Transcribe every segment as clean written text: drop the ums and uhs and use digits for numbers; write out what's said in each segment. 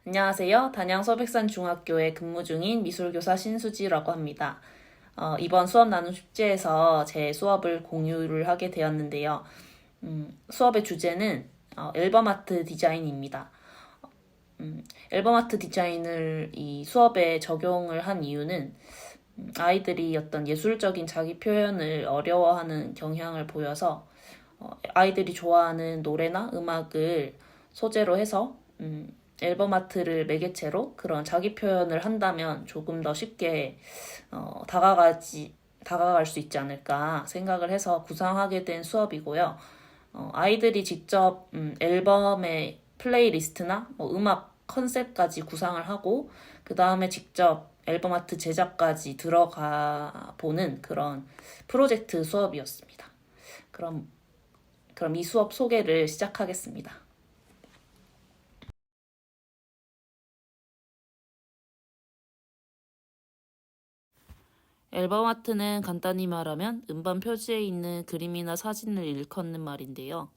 안녕하세요. 단양 서백산 중학교에 근무 중인 미술교사 신수지라고 합니다. 이번 수업 나눔 축제에서 제 수업을 공유를 하게 되었는데요. 수업의 주제는 앨범 아트 디자인입니다. 앨범 아트 디자인을 이 수업에 적용을 한 이유는 아이들이 어떤 예술적인 자기 표현을 어려워하는 경향을 보여서 아이들이 좋아하는 노래나 음악을 소재로 해서 앨범 아트를 매개체로 그런 자기 표현을 한다면 조금 더 쉽게 다가갈 수 있지 않을까 생각을 해서 구상하게 된 수업이고요. 아이들이 직접 앨범의 플레이리스트나 음악 컨셉까지 구상을 하고 그 다음에 직접 앨범 아트 제작까지 들어가 보는 그런 프로젝트 수업이었습니다. 그럼 이 수업 소개를 시작하겠습니다. 앨범 아트는 간단히 말하면 음반 표지에 있는 그림이나 사진을 일컫는 말인데요.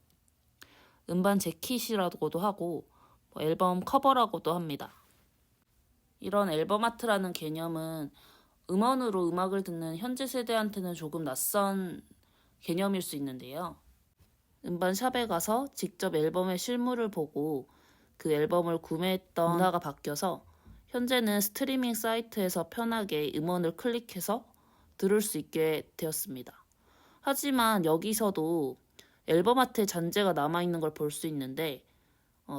음반 재킷이라고도 하고 앨범 커버라고도 합니다. 이런 앨범 아트라는 개념은 음원으로 음악을 듣는 현재 세대한테는 조금 낯선 개념일 수 있는데요. 음반 샵에 가서 직접 앨범의 실물을 보고 그 앨범을 구매했던 문화가 바뀌어서 현재는 스트리밍 사이트에서 편하게 음원을 클릭해서 들을 수 있게 되었습니다. 하지만 여기서도 앨범 아트의 잔재가 남아있는 걸 볼 수 있는데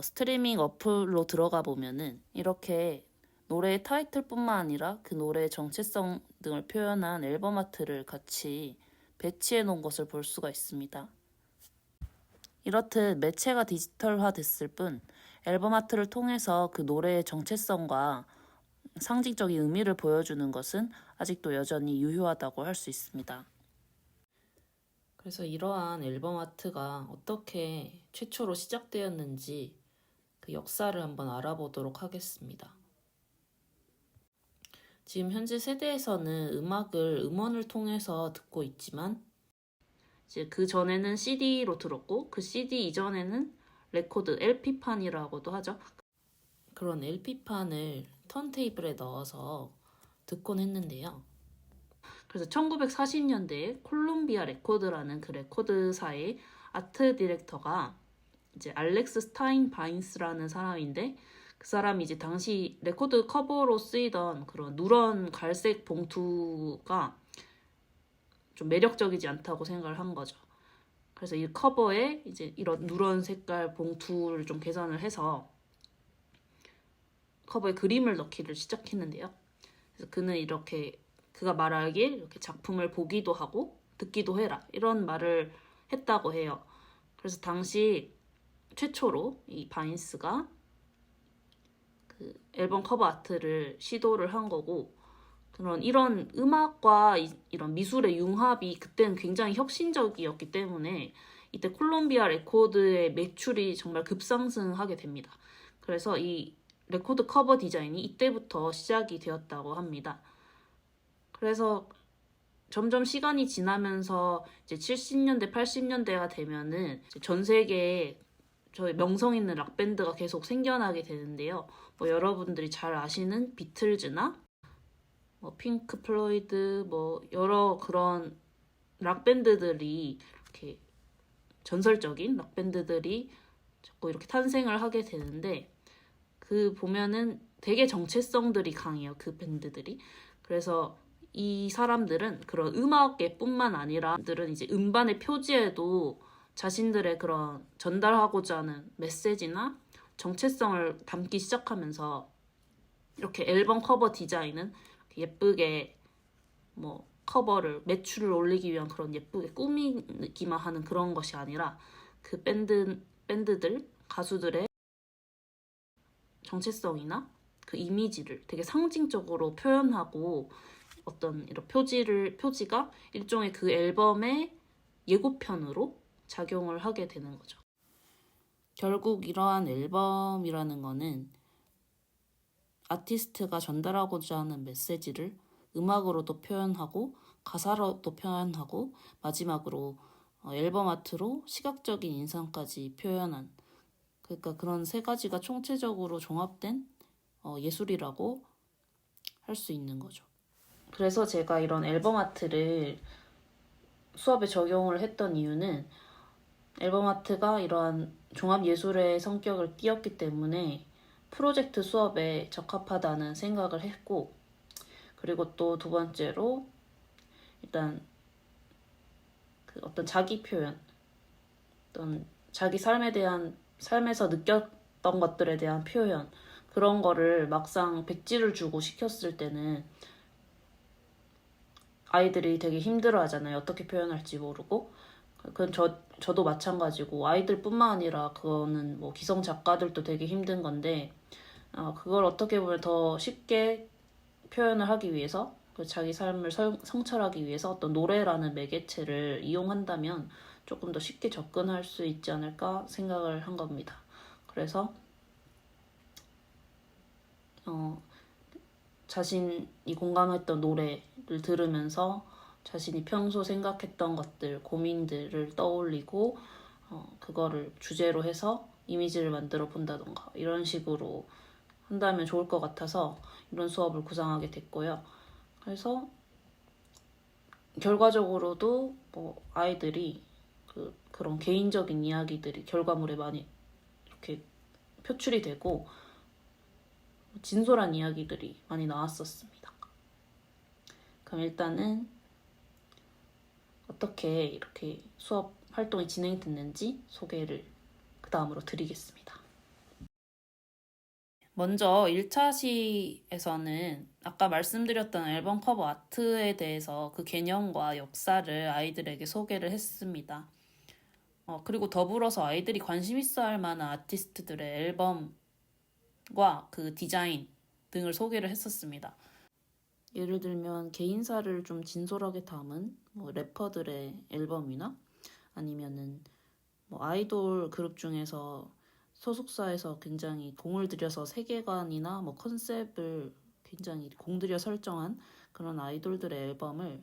스트리밍 어플로 들어가 보면은 이렇게 노래의 타이틀뿐만 아니라 그 노래의 정체성 등을 표현한 앨범 아트를 같이 배치해 놓은 것을 볼 수가 있습니다. 이렇듯 매체가 디지털화 됐을 뿐 앨범 아트를 통해서 그 노래의 정체성과 상징적인 의미를 보여주는 것은 아직도 여전히 유효하다고 할 수 있습니다. 그래서 이러한 앨범 아트가 어떻게 최초로 시작되었는지 그 역사를 한번 알아보도록 하겠습니다. 지금 현재 세대에서는 음악을 음원을 통해서 듣고 있지만 이제 그 전에는 CD로 들었고 그 CD 이전에는 레코드, LP판이라고도 하죠. 그런 LP판을 턴테이블에 넣어서 듣곤 했는데요. 그래서 1940년대에 콜롬비아 레코드라는 그 레코드사의 아트 디렉터가 이제 알렉스 스타인 바인스라는 사람인데 그 사람이 이제 당시 레코드 커버로 쓰이던 그런 누런 갈색 봉투가 좀 매력적이지 않다고 생각을 한 거죠. 그래서 이 커버에 이제 이런 누런 색깔 봉투를 좀 개선을 해서 커버에 그림을 넣기를 시작했는데요. 그래서 그는 이렇게 그가 말하길 이렇게 작품을 보기도 하고 듣기도 해라 이런 말을 했다고 해요. 그래서 당시 최초로 이 바인스가 그 앨범 커버 아트를 시도를 한 거고 이런 음악과 이런 미술의 융합이 그때는 굉장히 혁신적이었기 때문에 이때 콜롬비아 레코드의 매출이 정말 급상승하게 됩니다. 그래서 이 레코드 커버 디자인이 이때부터 시작이 되었다고 합니다. 그래서 점점 시간이 지나면서 이제 70년대, 80년대가 되면은 전 세계에 저희 명성 있는 락밴드가 계속 생겨나게 되는데요. 여러분들이 잘 아시는 비틀즈나 핑크 플로이드 여러 그런 락밴드들이 이렇게 전설적인 락밴드들이 자꾸 이렇게 탄생을 하게 되는데 그 보면은 되게 정체성들이 강해요. 그 밴드들이. 그래서 이 사람들은 그런 음악에뿐만 아니라 들은 이제 음반의 표지에도 자신들의 그런 전달하고자 하는 메시지나 정체성을 담기 시작하면서 이렇게 앨범 커버 디자인은 예쁘게 커버를 매출을 올리기 위한 그런 예쁘게 꾸미기만 하는 그런 것이 아니라 그 밴드들 가수들의 정체성이나 그 이미지를 되게 상징적으로 표현하고 어떤 이런 표지가 일종의 그 앨범의 예고편으로 작용을 하게 되는 거죠. 결국 이러한 앨범이라는 거는 아티스트가 전달하고자 하는 메시지를 음악으로도 표현하고 가사로도 표현하고 마지막으로 앨범 아트로 시각적인 인상까지 표현한 그러니까 그런 세 가지가 총체적으로 종합된 예술이라고 할 수 있는 거죠. 그래서 제가 이런 앨범 아트를 수업에 적용을 했던 이유는 앨범 아트가 이러한 종합 예술의 성격을 띄었기 때문에 프로젝트 수업에 적합하다는 생각을 했고, 그리고 또 두 번째로 일단 그 어떤 자기 표현, 어떤 자기 삶에서 느꼈던 것들에 대한 표현, 그런 거를 막상 백지를 주고 시켰을 때는 아이들이 되게 힘들어 하잖아요. 어떻게 표현할지 모르고. 그건 저도 마찬가지고, 아이들뿐만 아니라 그거는 뭐 기성 작가들도 되게 힘든 건데, 그걸 어떻게 보면 더 쉽게 표현을 하기 위해서, 그 자기 삶을 성찰하기 위해서 어떤 노래라는 매개체를 이용한다면 조금 더 쉽게 접근할 수 있지 않을까 생각을 한 겁니다. 그래서 자신이 공감했던 노래를 들으면서 자신이 평소 생각했던 것들, 고민들을 떠올리고 그거를 주제로 해서 이미지를 만들어 본다던가 이런 식으로 한다면 좋을 것 같아서 이런 수업을 구상하게 됐고요. 그래서 결과적으로도 뭐 아이들이 그런 개인적인 이야기들이 결과물에 많이 이렇게 표출이 되고 진솔한 이야기들이 많이 나왔었습니다. 그럼 일단은 어떻게 이렇게 수업 활동이 진행됐는지 소개를 그 다음으로 드리겠습니다. 먼저 1차 시에서는 아까 말씀드렸던 앨범 커버 아트에 대해서 그 개념과 역사를 아이들에게 소개를 했습니다. 그리고 더불어서 아이들이 관심 있어 할 만한 아티스트들의 앨범과 그 디자인 등을 소개를 했었습니다. 예를 들면 개인사를 좀 진솔하게 담은 뭐 래퍼들의 앨범이나 아니면은 뭐 아이돌 그룹 중에서 소속사에서 굉장히 공을 들여서 세계관이나 뭐 컨셉을 굉장히 공들여 설정한 그런 아이돌들의 앨범을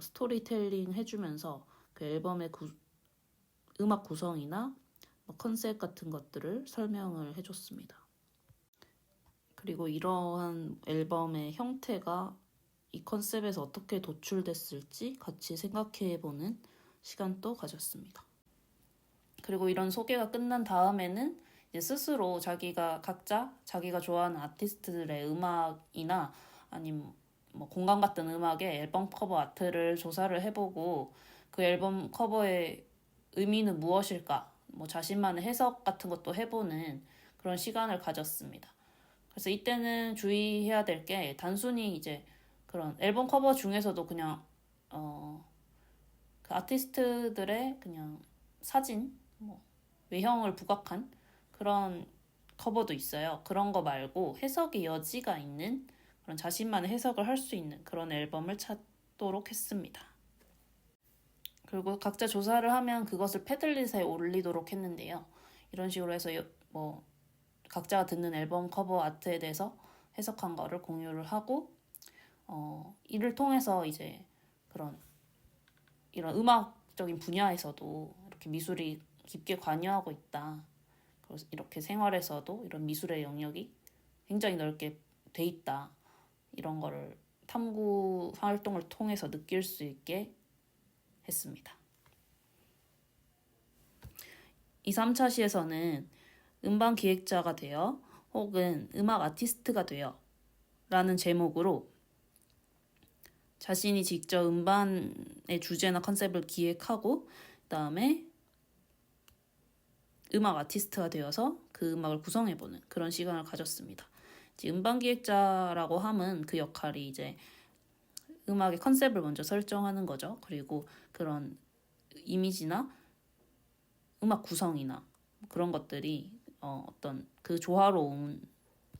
스토리텔링 해주면서 그 앨범의 음악 구성이나 뭐 컨셉 같은 것들을 설명을 해줬습니다. 그리고 이러한 앨범의 형태가 이 컨셉에서 어떻게 도출됐을지 같이 생각해보는 시간도 가졌습니다. 그리고 이런 소개가 끝난 다음에는 이제 스스로 각자 자기가 좋아하는 아티스트들의 음악이나 아니면 뭐 공감 같은 음악의 앨범 커버 아트를 조사를 해보고 그 앨범 커버의 의미는 무엇일까? 뭐 자신만의 해석 같은 것도 해보는 그런 시간을 가졌습니다. 그래서 이때는 주의해야 될 게 단순히 이제 그런 앨범 커버 중에서도 그냥 그 아티스트들의 그냥 사진, 뭐 외형을 부각한 그런 커버도 있어요. 그런 거 말고 해석의 여지가 있는 그런 자신만의 해석을 할 수 있는 그런 앨범을 찾도록 했습니다. 그리고 각자 조사를 하면 그것을 패들릿에 올리도록 했는데요. 이런 식으로 해서 뭐 각자가 듣는 앨범 커버 아트에 대해서 해석한 거를 공유를 하고 이를 통해서 이제 이런 음악적인 분야에서도 이렇게 미술이 깊게 관여하고 있다. 그래서 이렇게 생활에서도 이런 미술의 영역이 굉장히 넓게 돼 있다. 이런 거를 탐구 활동을 통해서 느낄 수 있게 했습니다. 2, 3차 시에서는 음반 기획자가 되어 혹은 음악 아티스트가 되어 라는 제목으로 자신이 직접 음반의 주제나 컨셉을 기획하고 그다음에 음악 아티스트가 되어서 그 음악을 구성해보는 그런 시간을 가졌습니다. 이제 음반 기획자라고 함은 그 역할이 이제 음악의 컨셉을 먼저 설정하는 거죠. 그리고 그런 이미지나 음악 구성이나 그런 것들이 어떤 그 조화로운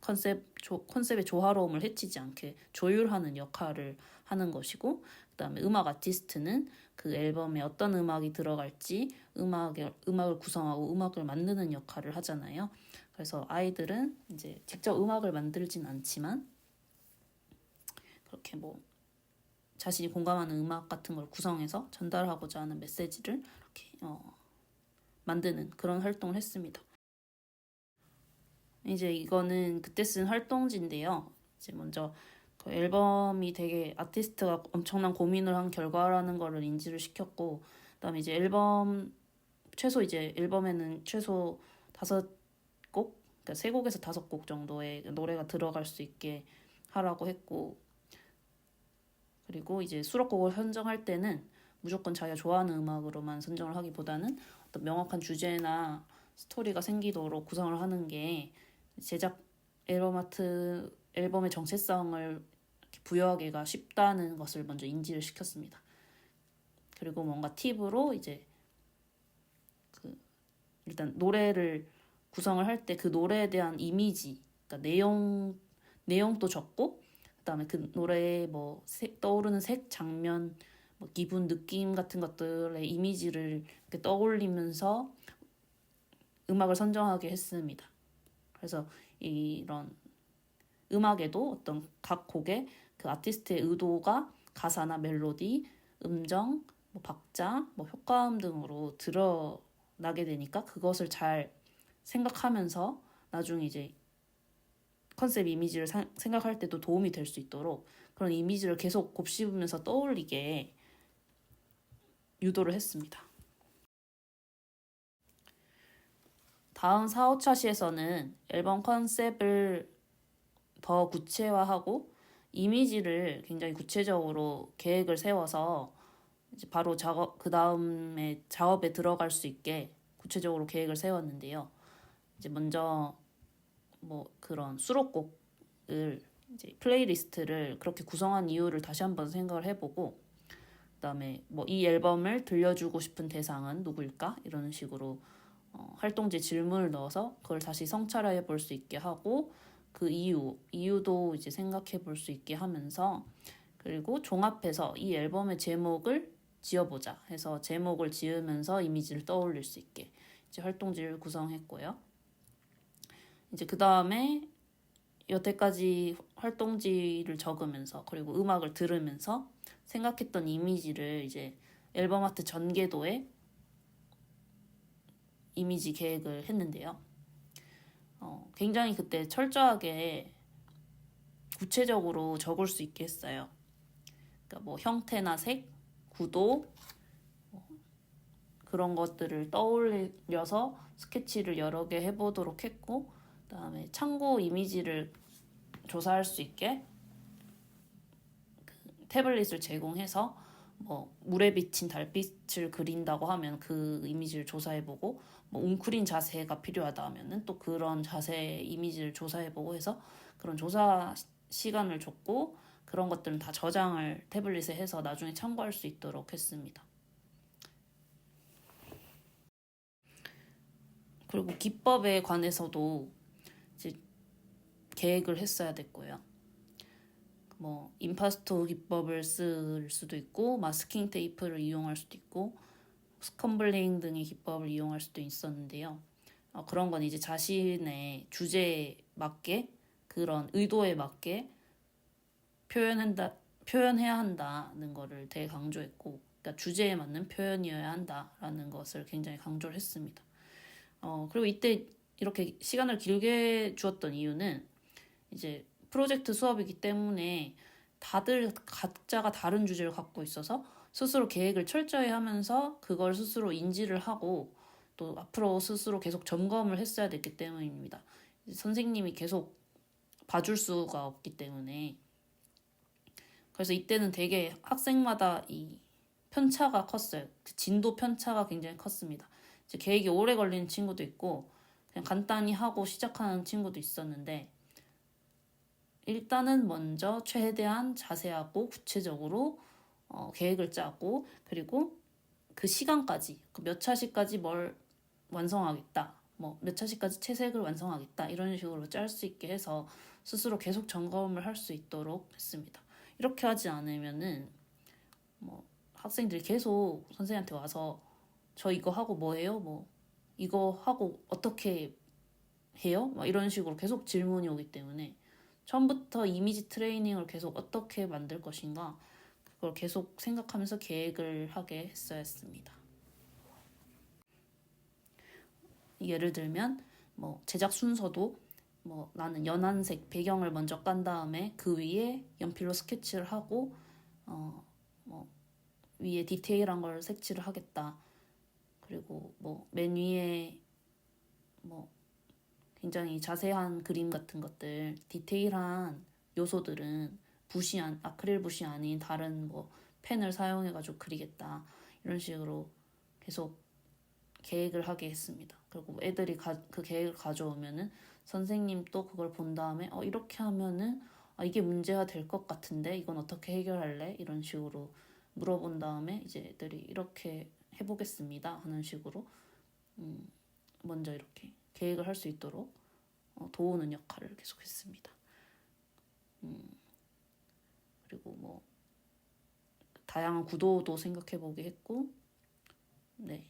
컨셉의 조화로움을 해치지 않게 조율하는 역할을 하는 것이고, 그다음에 음악 아티스트는 그 앨범에 어떤 음악이 들어갈지 음악을 구성하고 음악을 만드는 역할을 하잖아요. 그래서 아이들은 이제 직접 음악을 만들진 않지만 그렇게 뭐 자신이 공감하는 음악 같은 걸 구성해서 전달하고자 하는 메시지를 이렇게 만드는 그런 활동을 했습니다. 이제 이거는 그때 쓴 활동지인데요. 이제 먼저 그 앨범이 되게 아티스트가 엄청난 고민을 한 결과라는 거를 인지를 시켰고, 그다음에 이제 이제 앨범에는 최소 5곡, 그러니까 3곡에서 5곡 정도의 노래가 들어갈 수 있게 하라고 했고, 그리고 이제 수록곡을 선정할 때는 무조건 자기가 좋아하는 음악으로만 선정을 하기보다는 어떤 명확한 주제나 스토리가 생기도록 구성을 하는 게 제작 앨범의 정체성을 부여하기가 쉽다는 것을 먼저 인지를 시켰습니다. 그리고 뭔가 팁으로 이제 일단 노래를 구성을 할 때 그 노래에 대한 이미지, 그러니까 내용도 적고, 그다음에 그 노래에 뭐 떠오르는 색, 장면, 뭐 기분, 느낌 같은 것들의 이미지를 이렇게 떠올리면서 음악을 선정하게 했습니다. 그래서 이런 음악에도 어떤 각 곡의 그 아티스트의 의도가 가사나 멜로디, 음정, 뭐 박자, 뭐 효과음 등으로 드러나게 되니까 그것을 잘 생각하면서 나중에 이제 컨셉 이미지를 생각할 때도 도움이 될 수 있도록 그런 이미지를 계속 곱씹으면서 떠올리게 유도를 했습니다. 다음 4, 5차 시에서는 앨범 컨셉을 더 구체화하고 이미지를 굉장히 구체적으로 계획을 세워서 이제 바로 그 다음에 작업에 들어갈 수 있게 구체적으로 계획을 세웠는데요. 이제 먼저 뭐 그런 수록곡을 이제 플레이리스트를 그렇게 구성한 이유를 다시 한번 생각을 해보고, 그다음에 뭐 이 앨범을 들려주고 싶은 대상은 누구일까? 이런 식으로 활동지 질문을 넣어서 그걸 다시 성찰해 볼 수 있게 하고, 그 이유도 이제 생각해 볼 수 있게 하면서, 그리고 종합해서 이 앨범의 제목을 지어보자 해서 제목을 지으면서 이미지를 떠올릴 수 있게 이제 활동지를 구성했고요. 이제 그 다음에 여태까지 활동지를 적으면서 그리고 음악을 들으면서 생각했던 이미지를 이제 앨범 아트 전개도에 이미지 계획을 했는데요. 굉장히 그때 철저하게 구체적으로 적을 수 있게 했어요. 그러니까 뭐 형태나 색, 구도, 그런 것들을 떠올려서 스케치를 여러 개 해보도록 했고, 그다음에 참고 이미지를 조사할 수 있게 태블릿을 제공해서 뭐 물에 비친 달빛을 그린다고 하면 그 이미지를 조사해보고, 뭐 웅크린 자세가 필요하다 하면은 또 그런 자세 이미지를 조사해보고 해서 그런 조사 시간을 줬고, 그런 것들은 다 저장을 태블릿에 해서 나중에 참고할 수 있도록 했습니다. 그리고 기법에 관해서도 이제 계획을 했어야 됐고요. 뭐 임파스토 기법을 쓸 수도 있고, 마스킹 테이프를 이용할 수도 있고, 스컴블링 등의 기법을 이용할 수도 있었는데요. 그런 건 이제 자신의 주제에 맞게, 그런 의도에 맞게 표현해야 한다는 거를 되게 강조했고, 그러니까 주제에 맞는 표현이어야 한다라는 것을 굉장히 강조를 했습니다. 그리고 이때 이렇게 시간을 길게 주었던 이유는 이제 프로젝트 수업이기 때문에 다들 각자가 다른 주제를 갖고 있어서 스스로 계획을 철저히 하면서 그걸 스스로 인지를 하고 또 앞으로 스스로 계속 점검을 했어야 됐기 때문입니다. 선생님이 계속 봐줄 수가 없기 때문에. 그래서 이때는 되게 학생마다 이 편차가 컸어요. 그 진도 편차가 굉장히 컸습니다. 이제 계획이 오래 걸리는 친구도 있고 그냥 간단히 하고 시작하는 친구도 있었는데, 일단은 먼저 최대한 자세하고 구체적으로 계획을 짜고, 그리고 그 시간까지, 그 몇 차시까지 뭘 완성하겠다, 뭐 몇 차시까지 채색을 완성하겠다, 이런 식으로 짤 수 있게 해서 스스로 계속 점검을 할 수 있도록 했습니다. 이렇게 하지 않으면은 뭐 학생들이 계속 선생님한테 와서 저 이거 하고 뭐 해요? 뭐 이거 하고 어떻게 해요? 막 이런 식으로 계속 질문이 오기 때문에 처음부터 이미지 트레이닝을 계속 어떻게 만들 것인가, 그걸 계속 생각하면서 계획을 하게 했어야 했습니다. 예를 들면 뭐 제작 순서도 뭐 나는 연한색 배경을 먼저 깐 다음에 그 위에 연필로 스케치를 하고 뭐 위에 디테일한 걸 색칠을 하겠다. 그리고 뭐 맨 위에 뭐 굉장히 자세한 그림 같은 것들, 디테일한 요소들은 아크릴 붓이 아닌 다른 뭐 펜을 사용해가지고 그리겠다. 이런 식으로 계속 계획을 하게 했습니다. 그리고 애들이 그 계획을 가져오면은 선생님 또 그걸 본 다음에 이렇게 하면은 이게 문제가 될 것 같은데 이건 어떻게 해결할래? 이런 식으로 물어본 다음에 이제 애들이 이렇게 해보겠습니다 하는 식으로 먼저 이렇게 계획을 할 수 있도록 도우는 역할을 계속 했습니다. 그리고 뭐 다양한 구도도 생각해보게 했고, 네.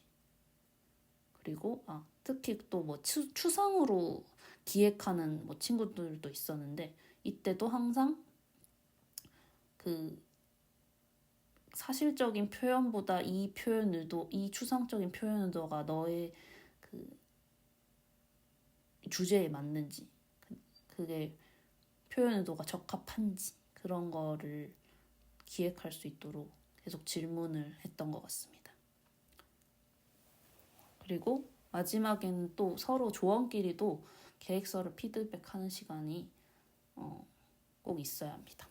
그리고 특히 또 뭐 추상으로 기획하는 뭐 친구들도 있었는데, 이때도 항상 그 사실적인 표현보다 이 추상적인 표현 의도가 너의 그 주제에 맞는지, 그게 표현 의도가 적합한지, 그런 거를 기획할 수 있도록 계속 질문을 했던 것 같습니다. 그리고 마지막에는 또 서로 조원끼리도 계획서를 피드백하는 시간이 꼭 있어야 합니다.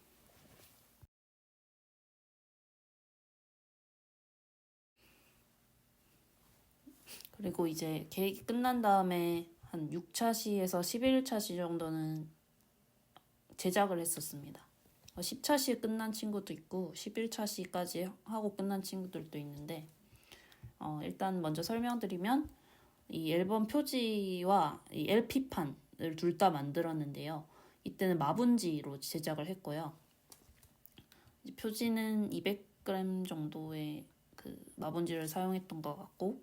그리고 이제 계획이 끝난 다음에 한 6차 시에서 11차 시 정도는 제작을 했었습니다. 10차 시 끝난 친구도 있고 11차 시까지 하고 끝난 친구들도 있는데, 일단 먼저 설명드리면 이 앨범 표지와 이 LP판을 둘 다 만들었는데요. 이때는 마분지로 제작을 했고요. 표지는 200g 정도의 그 마분지를 사용했던 것 같고,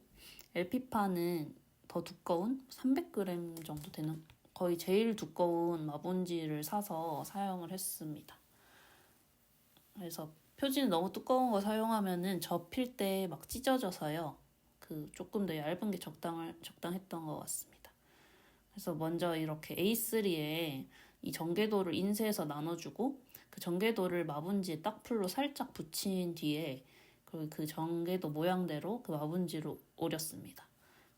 LP판은 더 두꺼운 300g 정도 되는 거의 제일 두꺼운 마분지를 사서 사용을 했습니다. 그래서 표지는 너무 두꺼운 거 사용하면은 접힐 때 막 찢어져서요. 조금 더 얇은 게 적당했던 것 같습니다. 그래서 먼저 이렇게 A3에 이 전개도를 인쇄해서 나눠주고, 그 전개도를 마분지에 딱풀로 살짝 붙인 뒤에 그 전개도 모양대로 그 마분지로 오렸습니다.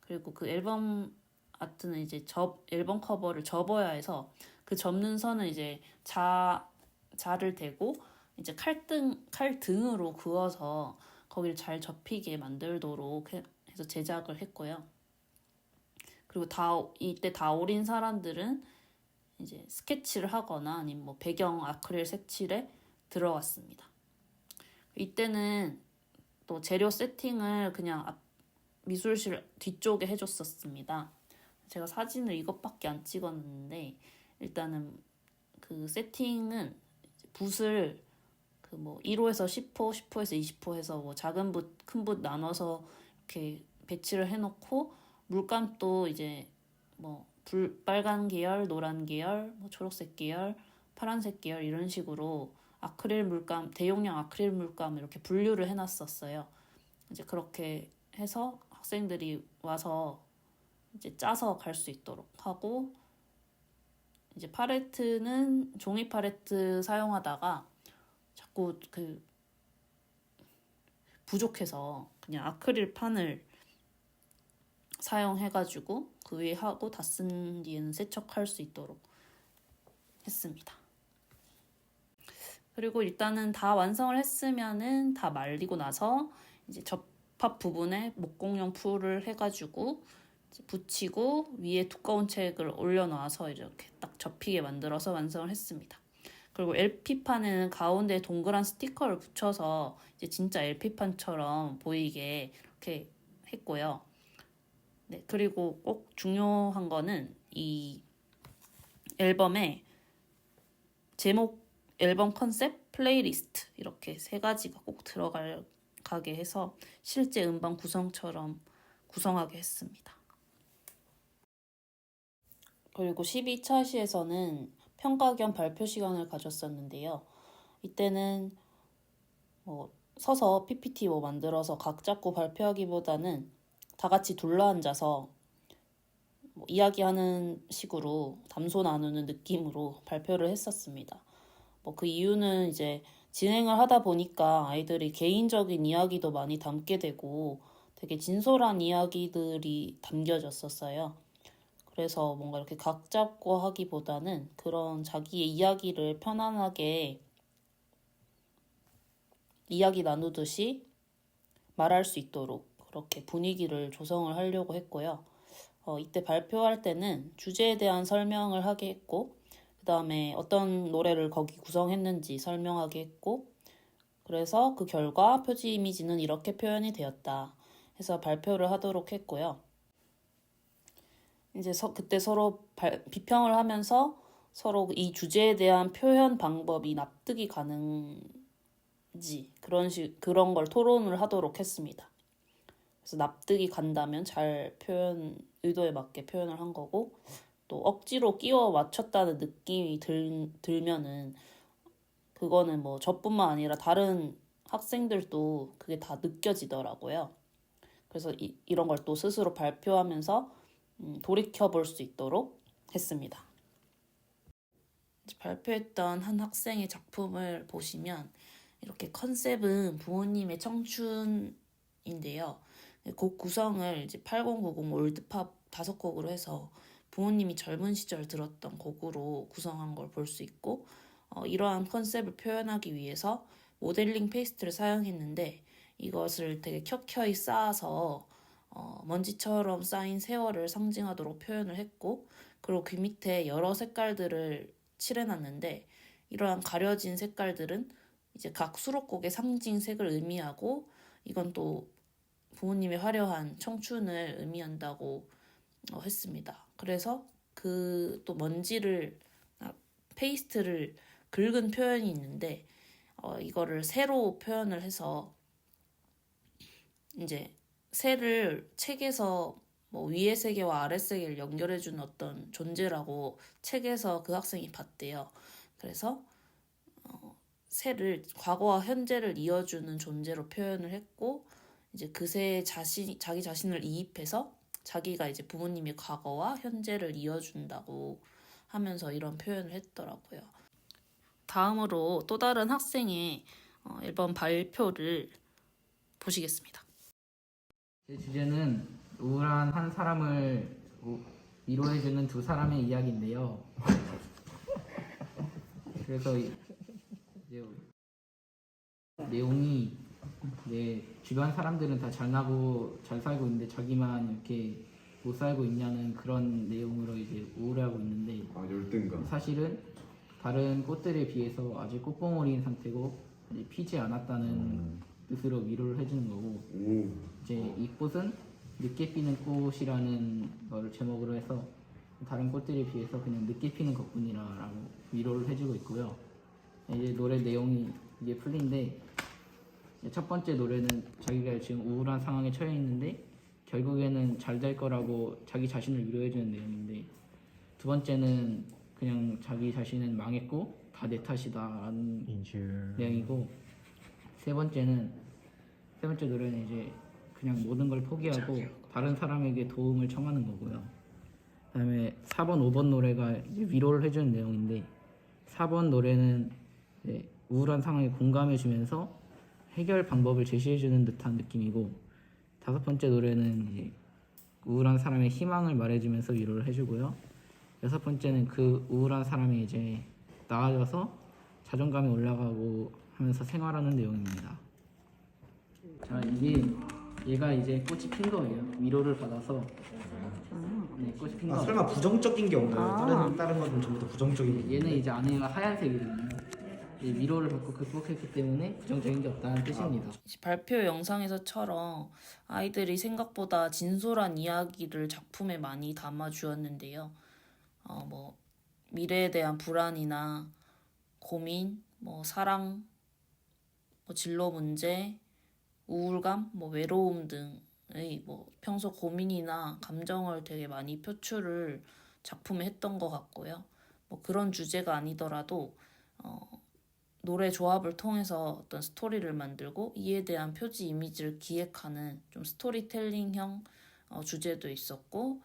그리고 그 앨범 아트는 이제 앨범 커버를 접어야 해서 그 접는 선은 이제 자를 대고 이제 칼등으로 그어서 거기를 잘 접히게 만들도록 해서 제작을 했고요. 그리고 이때 다 오린 사람들은 이제 스케치를 하거나 아니면 뭐 배경 아크릴 색칠에 들어갔습니다. 이때는 또 재료 세팅을 그냥 미술실 뒤쪽에 해줬었습니다. 제가 사진을 이것밖에 안 찍었는데, 일단은 그 세팅은 붓을 그 뭐 1호에서 10호, 10호에서 20호 해서 뭐 작은 붓, 큰 붓 나눠서 이렇게 배치를 해놓고, 물감도 이제 뭐 빨간 계열, 노란 계열, 뭐 초록색 계열, 파란색 계열 이런 식으로 아크릴 물감, 대용량 아크릴 물감 이렇게 분류를 해놨었어요. 이제 그렇게 해서 학생들이 와서 이제 짜서 갈 수 있도록 하고, 이제 팔레트는 종이 팔레트 사용하다가 자꾸 부족해서 그냥 아크릴 판을 사용해가지고 그 위에 하고 다 쓴 뒤에는 세척할 수 있도록 했습니다. 그리고 일단은 다 완성을 했으면은 다 말리고 나서 이제 접합 부분에 목공용 풀을 해가지고 붙이고 위에 두꺼운 책을 올려놔서 이렇게 딱 접히게 만들어서 완성을 했습니다. 그리고 LP판에는 가운데 동그란 스티커를 붙여서 이제 진짜 LP판처럼 보이게 이렇게 했고요. 네, 그리고 꼭 중요한 거는 이 앨범에 제목, 앨범 컨셉, 플레이리스트 이렇게 세 가지가 꼭 들어가게 해서 실제 음반 구성처럼 구성하게 했습니다. 그리고 12차 시에서는 평가 겸 발표 시간을 가졌었는데요. 이때는 뭐 서서 PPT 만들어서 각 잡고 발표하기보다는 다 같이 둘러앉아서 뭐 이야기하는 식으로 담소 나누는 느낌으로 발표를 했었습니다. 뭐 그 이유는 이제 진행을 하다 보니까 아이들이 개인적인 이야기도 많이 담게 되고 되게 진솔한 이야기들이 담겨졌었어요. 그래서 뭔가 이렇게 각 잡고 하기보다는 그런 자기의 이야기를 편안하게 이야기 나누듯이 말할 수 있도록 그렇게 분위기를 조성을 하려고 했고요. 이때 발표할 때는 주제에 대한 설명을 하게 했고, 그 다음에 어떤 노래를 거기 구성했는지 설명하게 했고, 그래서 그 결과 표지 이미지는 이렇게 표현이 되었다 해서 발표를 하도록 했고요. 이제 그때 서로 비평을 하면서 서로 이 주제에 대한 표현 방법이 납득이 가는지 그런 걸 토론을 하도록 했습니다. 그래서 납득이 간다면 잘 의도에 맞게 표현을 한 거고, 또 억지로 끼워 맞췄다는 느낌이 들면은 그거는 뭐 저뿐만 아니라 다른 학생들도 그게 다 느껴지더라고요. 그래서 이런 걸 또 스스로 발표하면서 돌이켜볼 수 있도록 했습니다. 발표했던 한 학생의 작품을 보시면 이렇게 컨셉은 부모님의 청춘인데요. 곡 구성을 이제 8090 올드팝 5곡으로 해서 부모님이 젊은 시절 들었던 곡으로 구성한 걸 볼 수 있고, 이러한 컨셉을 표현하기 위해서 모델링 페이스트를 사용했는데 이것을 되게 켜켜이 쌓아서 먼지처럼 쌓인 세월을 상징하도록 표현을 했고, 그리고 그 밑에 여러 색깔들을 칠해놨는데 이러한 가려진 색깔들은 이제 각 수록곡의 상징색을 의미하고, 이건 또 부모님의 화려한 청춘을 의미한다고 했습니다. 그래서 그 또 페이스트를 긁은 표현이 있는데 이거를 세로 표현을 해서 이제 새를 책에서 뭐 위의 세계와 아래 세계를 연결해주는 어떤 존재라고 책에서 그 학생이 봤대요. 그래서 새를 과거와 현재를 이어주는 존재로 표현을 했고, 이제 그 새에 자기 자신을 이입해서 자기가 이제 부모님의 과거와 현재를 이어준다고 하면서 이런 표현을 했더라고요. 다음으로 또 다른 학생의 앨범 발표를 보시겠습니다. 제 주제는 우울한 한 사람을 위로해주는 두 사람의 이야기인데요. 그래서 이제 내용이 이제 주변 사람들은 다 잘나고 잘 살고 있는데 자기만 이렇게 못 살고 있냐는 그런 내용으로 이제 우울해하고 있는데, 열등감. 사실은 다른 꽃들에 비해서 아직 꽃봉오리인 상태고 아직 피지 않았다는 뜻으로 위로를 해주는 거고, 이제 이 꽃은 늦게 피는 꽃이라는 거를 제목으로 해서 다른 꽃들에 비해서 그냥 늦게 피는 것뿐이라고 위로를 해주고 있고요. 이제 노래 내용이 이게 풀린데, 첫 번째 노래는 자기가 지금 우울한 상황에 처해 있는데 결국에는 잘 될 거라고 자기 자신을 위로해주는 내용인데, 두 번째는 그냥 자기 자신은 망했고 다 내 탓이다라는 내용이고, 세 번째 노래는 이제 그냥 모든 걸 포기하고 다른 사람에게 도움을 청하는 거고요. 그다음에 4번, 5번 노래가 이제 위로를 해주는 내용인데, 4번 노래는 이제 우울한 상황에 공감해주면서 해결 방법을 제시해주는 듯한 느낌이고, 5번째 노래는 이제 우울한 사람의 희망을 말해주면서 위로를 해주고요. 6번째는 그 우울한 사람이 이제 나아져서 자존감이 올라가고 하면서 생활하는 내용입니다. 자, 얘가 이제 꽃이 핀 거예요. 위로를 받아서. 네, 꽃이 핀 거. 설마 부정적인 게 없나요? 다른 건 전부 다 부정적인. 얘는 이제 안에가 하얀색이거든요. 위로를 받고 극복했기 때문에 부정적인 게 없다는 뜻입니다. 발표 영상에서처럼 아이들이 생각보다 진솔한 이야기를 작품에 많이 담아주었는데요. 뭐 미래에 대한 불안이나 고민, 뭐 사랑, 뭐 진로 문제, 우울감, 뭐 외로움 등의 뭐 평소 고민이나 감정을 되게 많이 표출을 작품에 했던 것 같고요. 뭐 그런 주제가 아니더라도 노래 조합을 통해서 어떤 스토리를 만들고 이에 대한 표지 이미지를 기획하는 좀 스토리텔링형 주제도 있었고,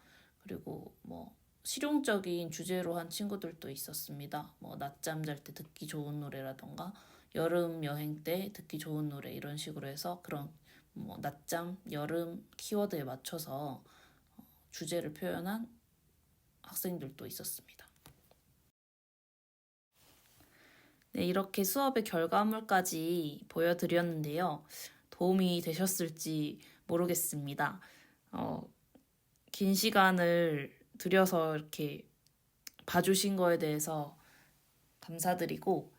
그리고 뭐 실용적인 주제로 한 친구들도 있었습니다. 뭐 낮잠 잘 때 듣기 좋은 노래라던가 여름 여행 때 듣기 좋은 노래 이런 식으로 해서 그런 뭐 낮잠, 여름 키워드에 맞춰서 주제를 표현한 학생들도 있었습니다. 네, 이렇게 수업의 결과물까지 보여드렸는데요. 도움이 되셨을지 모르겠습니다. 긴 시간을 들여서 이렇게 봐주신 거에 대해서 감사드리고,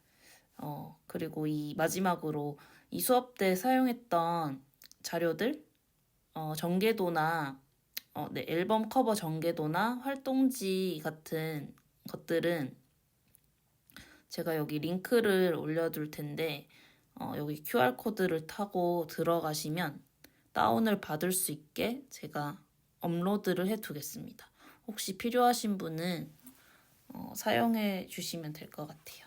그리고 이 마지막으로 이 수업 때 사용했던 자료들, 전개도나 네, 앨범 커버 전개도나 활동지 같은 것들은 제가 여기 링크를 올려둘 텐데 여기 QR코드를 타고 들어가시면 다운을 받을 수 있게 제가 업로드를 해 두겠습니다. 혹시 필요하신 분은 사용해 주시면 될 것 같아요.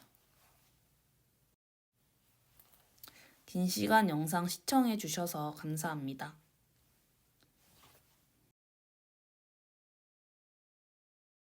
긴 시간 영상 시청해 주셔서 감사합니다.